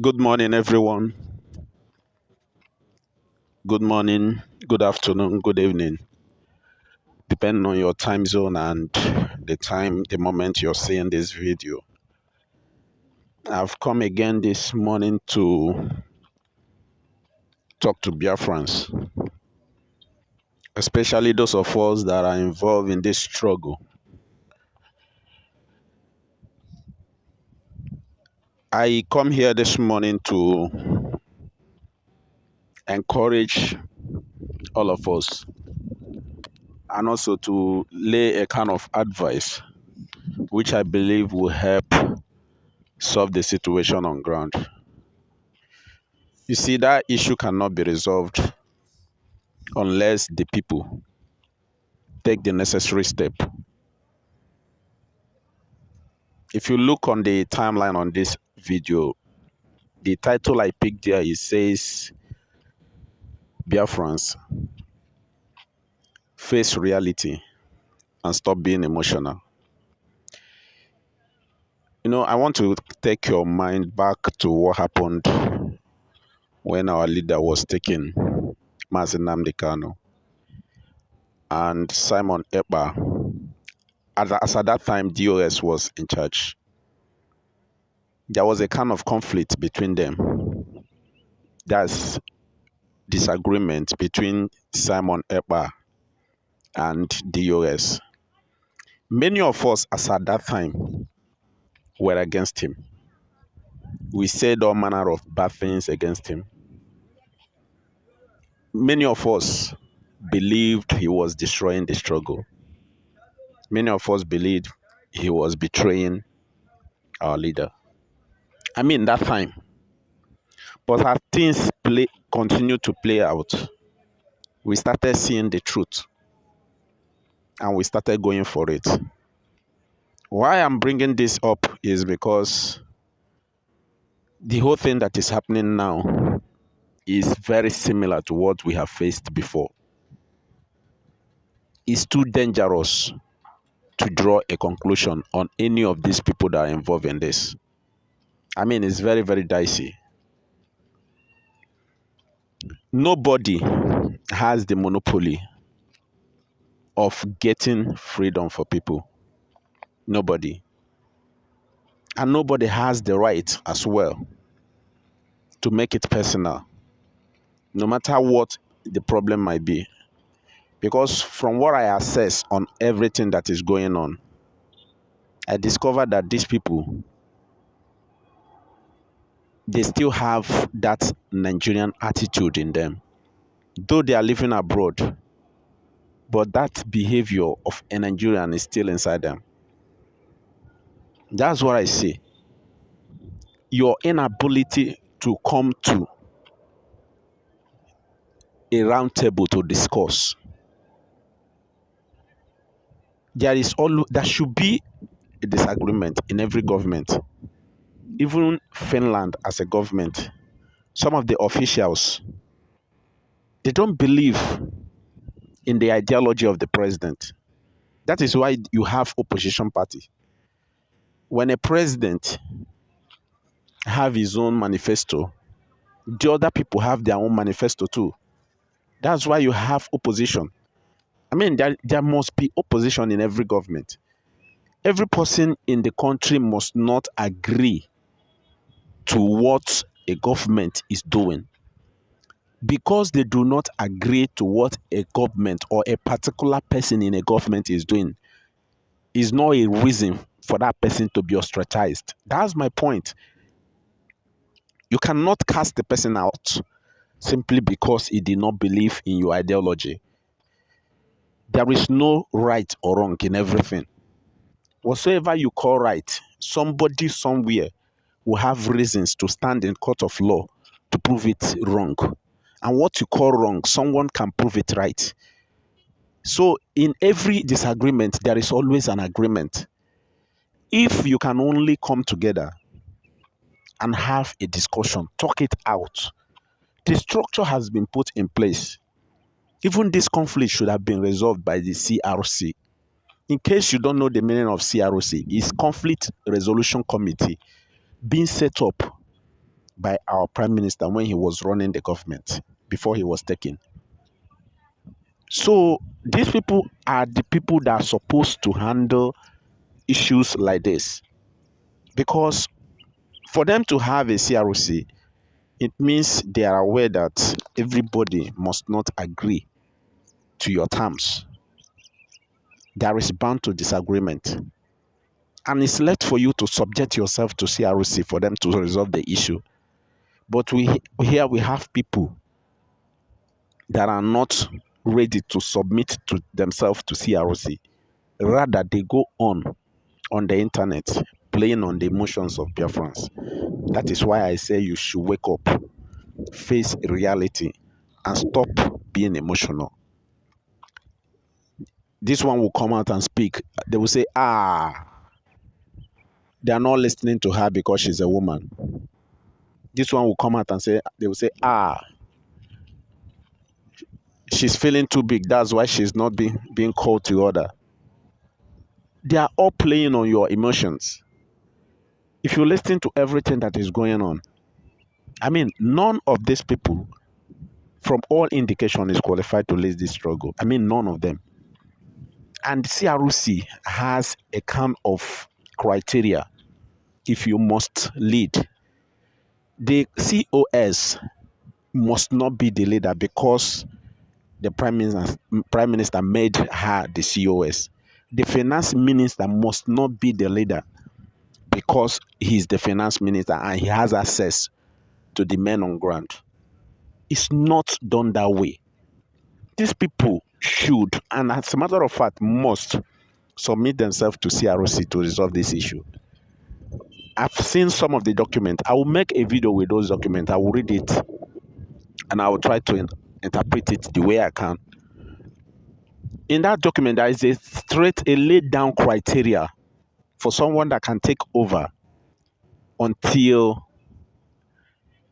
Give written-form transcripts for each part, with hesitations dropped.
Good morning, everyone. Good morning, good afternoon, good evening, depending on your time zone and the moment you're seeing this video. I've come again this morning to talk to Biafrans, especially those of us that are involved in this struggle. I come here this morning to encourage all of us and also to lay a kind of advice which I believe will help solve the situation on ground. You see, that issue cannot be resolved unless the people take the necessary step. If you look on the timeline on this video, the title I picked there, it says Biafrans face reality and stop being emotional. I want to take your mind back to what happened when our leader was taken, Mazi Nnamdi Kanu, and Simon Ekpa. As at that time, DOS was in charge. There was a kind of conflict between them. That's disagreement between Simon Ekpa and DOS. Many of us, as at that time, were against him. We said all manner of bad things against him. Many of us believed he was destroying the struggle. Many of us believed he was betraying our leader. That time. But as things continued to play out, we started seeing the truth and we started going for it. Why I'm bringing this up is because the whole thing that is happening now is very similar to what we have faced before. It's too dangerous to draw a conclusion on any of these people that are involved in this. It's very, very dicey. Nobody has the monopoly of getting freedom for people. Nobody. And nobody has the right as well to make it personal, no matter what the problem might be. Because from what I assess on everything that is going on, I discovered that these people, they still have that Nigerian attitude in them. Though they are living abroad, but that behavior of a Nigerian is still inside them. That's what I see. Your inability to come to a round table to discuss. There should be a disagreement in every government. Even Finland as a government, some of the officials, they don't believe in the ideology of the president. That is why you have opposition party. When a president have his own manifesto, the other people have their own manifesto too. That's why you have opposition. There must be opposition in every government. Every person in the country must not agree to what a government is doing. Because they do not agree to what a government or a particular person in a government is doing, is not a reason for that person to be ostracized. That's my point. You cannot cast the person out simply because he did not believe in your ideology. There is no right or wrong in everything. Whatsoever you call right, somebody somewhere will have reasons to stand in court of law to prove it wrong. And what you call wrong, someone can prove it right. So in every disagreement, there is always an agreement. If you can only come together and have a discussion, talk it out, the structure has been put in place. Even this conflict should have been resolved by the CRC. In case you don't know the meaning of CRC, it's Conflict Resolution Committee being set up by our prime minister when he was running the government before he was taken. So these people are the people that are supposed to handle issues like this, because for them to have a CRC, it means they are aware that everybody must not agree to your terms. There is bound to disagreement. And it's left for you to subject yourself to CRC for them to resolve the issue. But here we have people that are not ready to submit to themselves to CRC. Rather, they go on the internet playing on the emotions of Biafrans. That is why I say you should wake up, face reality, and stop being emotional. This one will come out and speak. They will say, they are not listening to her because she's a woman. This one will come out and say, they will say, she's feeling too big. That's why she's not being called to order. They are all playing on your emotions. If you listen to everything that is going on, I mean, none of these people, from all indication, is qualified to lead this struggle. I mean, none of them. And CRC has a kind of criteria if you must lead. The COS must not be the leader because the prime minister made her the COS. The finance minister must not be the leader because he's the finance minister and he has access to the men on ground. It's not done that way. These people should, and as a matter of fact, must submit themselves to CRC to resolve this issue. I've seen some of the documents. I will make a video with those documents. I will read it and I will try to interpret it the way I can. In that document, there is a laid down criteria for someone that can take over until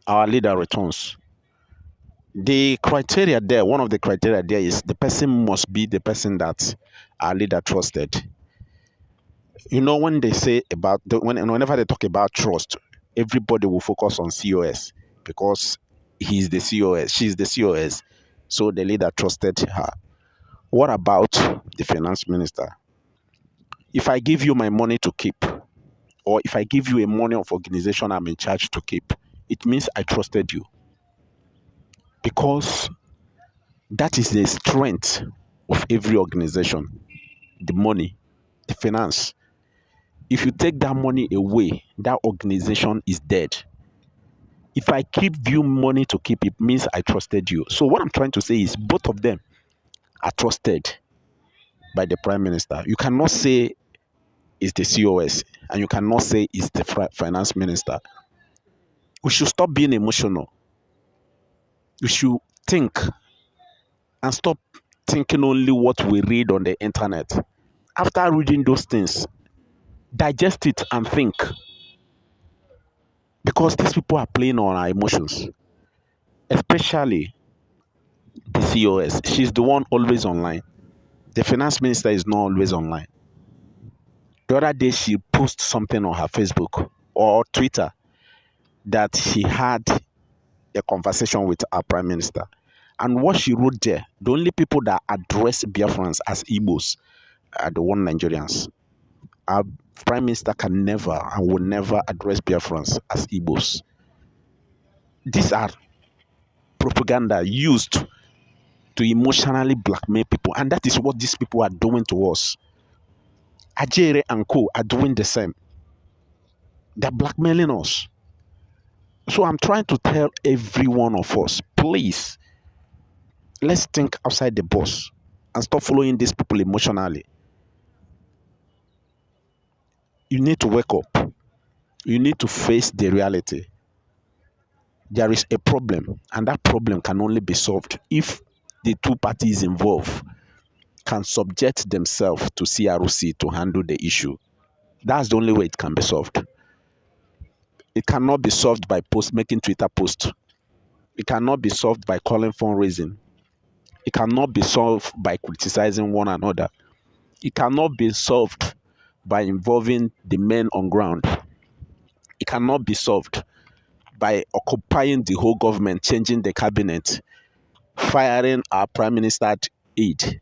our leader returns. The criteria there, one of the criteria there is the person must be the person that our leader trusted. You know, when they say about, whenever they talk about trust, everybody will focus on COS because he's the COS, she's the COS. So the leader trusted her. What about the finance minister? If I give you my money to keep, or if I give you a money of organization I'm in charge to keep, it means I trusted you. Because that is the strength of every organization. The money, the finance. If you take that money away, that organization is dead. If I give you money to keep, it means I trusted you. So what I'm trying to say is both of them are trusted by the prime minister. You cannot say it's the COS and you cannot say it's the finance minister. We should stop being emotional. We should think and stop thinking only what we read on the internet. After reading those things, digest it and think. Because these people are playing on our emotions. Especially the COS. She's the one always online. The finance minister is not always online. The other day, she posted something on her Facebook or Twitter that she had a conversation with our prime minister. And what she wrote there, the only people that address Biafrans as Igbos are the one Nigerians. Our prime minister can never and will never address Biafrans as Igbos. These are propaganda used to emotionally blackmail people. And that is what these people are doing to us. Ajere and Co. are doing the same. They're blackmailing us. So I'm trying to tell every one of us, please, let's think outside the box and stop following these people emotionally. You need to wake up. You need to face the reality. There is a problem, and that problem can only be solved if the two parties involved can subject themselves to CRC to handle the issue. That's the only way it can be solved. It cannot be solved by making Twitter posts. It cannot be solved by calling fundraising. It cannot be solved by criticizing one another. It cannot be solved by involving the men on ground. It cannot be solved by occupying the whole government, changing the cabinet, firing our prime minister aide,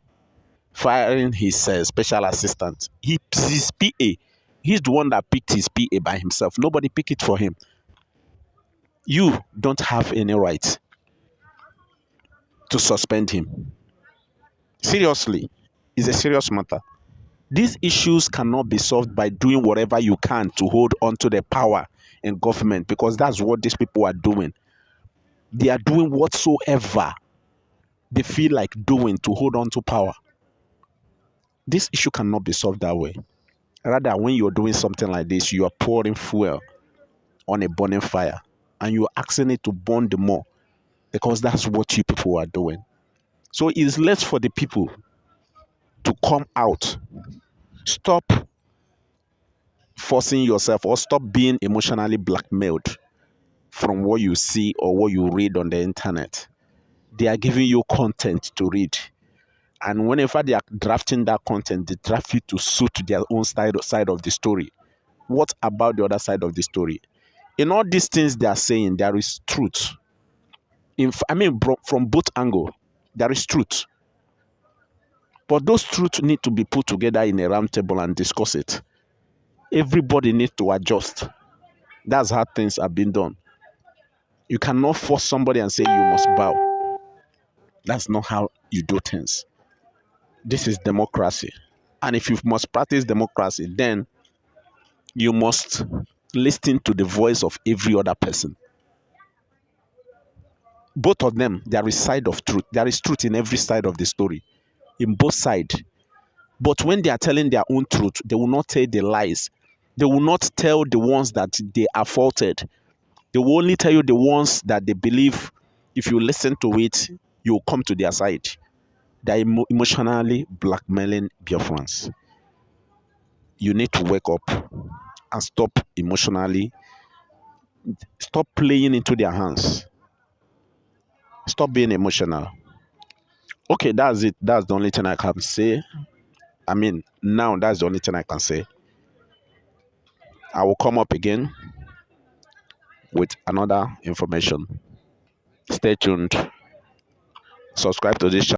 firing his special assistant. His PA. He's the one that picked his PA by himself. Nobody picked it for him. You don't have any right to suspend him. Seriously, it's a serious matter. These issues cannot be solved by doing whatever you can to hold on to the power in government, because that's what these people are doing. They are doing whatsoever they feel like doing to hold on to power. This issue cannot be solved that way. Rather, when you're doing something like this, you are pouring fuel on a burning fire and you're asking it to burn the more, because that's what you people are doing. So it's less for the people to come out. Stop forcing yourself, or stop being emotionally blackmailed from what you see or what you read on the internet. They are giving you content to read. And whenever they are drafting that content, they draft it to suit their own side of the story. What about the other side of the story? In all these things they are saying, there is truth. From both angles, there is truth. But those truths need to be put together in a round table and discuss it. Everybody needs to adjust. That's how things are being done. You cannot force somebody and say you must bow. That's not how you do things. This is democracy. And if you must practice democracy, then you must listen to the voice of every other person. Both of them, there is side of truth. There is truth in every side of the story, in both sides. But when they are telling their own truth, they will not tell the lies. They will not tell the ones that they are faulted. They will only tell you the ones that they believe, if you listen to it, you will come to their side. They are emotionally blackmailing Biafrans. You need to wake up and stop playing into their hands. Stop being emotional. Okay, that's it. That's the only thing I can say. Now that's the only thing I can say. I will come up again with another information. Stay tuned. Subscribe to this channel.